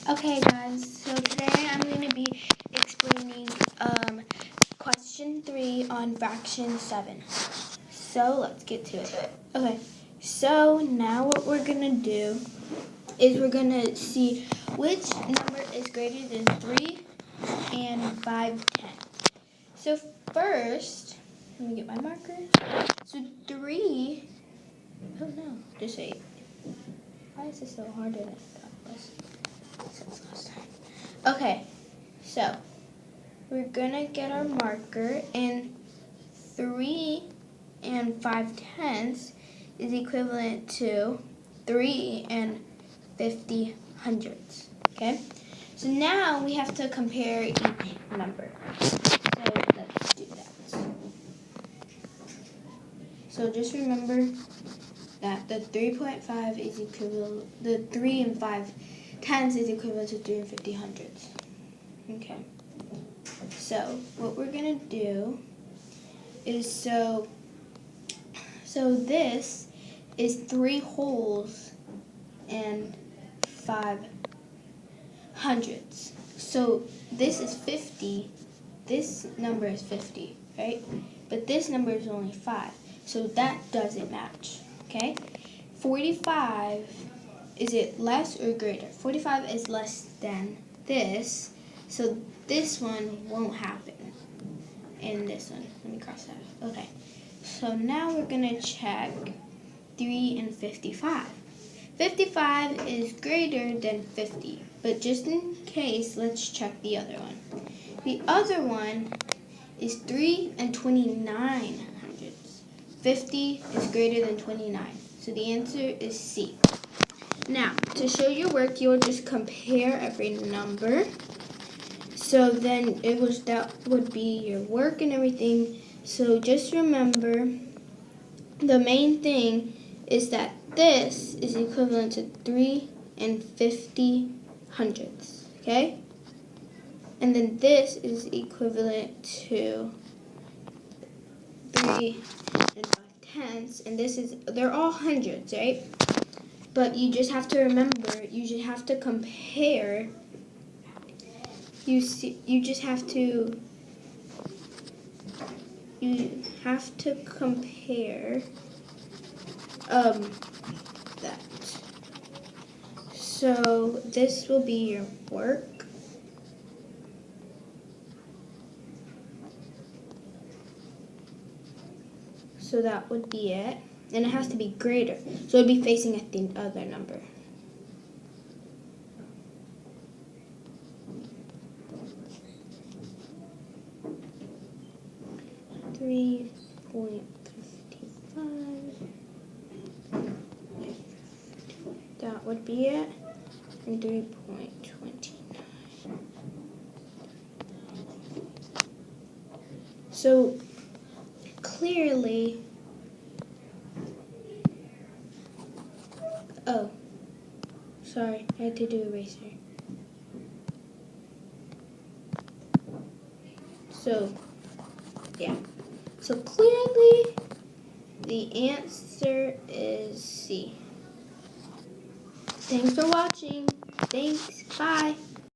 Okay guys, so today I'm going to be explaining question 3 on fraction 7. So let's get to it. Okay, so now what we're going to do is we're going to see which number is greater than 3 and 5/10. So first, let me get my marker. So 3, oh no, just 8. Why is this so hard than I thought it was? Since last time. Okay, so we're gonna get our marker, and 3 and 5/10 is equivalent to 3 and 50 hundredths. Okay, so now we have to compare each number. So let's do that. So just remember that the 3.5 is equivalent, the 3 and 5/10 is equivalent to 3 and 50 hundredths. Okay, so what we're gonna do is so this is 3 wholes and 5 hundredths. So this is 50. This number is 50, right? But this number is only 5, so that doesn't match. Okay, 45. Is it less or greater? 45 is less than this, so this one won't happen. And this one, let me cross that out. Okay, so now we're gonna check 3 and 55. 55 is greater than 50, but just in case, let's check the other one. The other one is 3 and 29 hundredths. 50 is greater than 29, so the answer is C. Now, to show your work, you'll just compare every number. So then that would be your work and everything. So just remember, the main thing is that this is equivalent to 3 and 50 hundredths, okay? And then this is equivalent to 3 and 5/10, and they're all hundreds, right? But you just have to remember, you just have to compare. You have to compare that. So this will be your work. So that would be it. And it has to be greater. So it would be facing at the other number. .55. That would be it. And 3.29. So clearly, oh, sorry, I had to do eraser. So, yeah. So clearly, the answer is C. Thanks for watching. Thanks. Bye.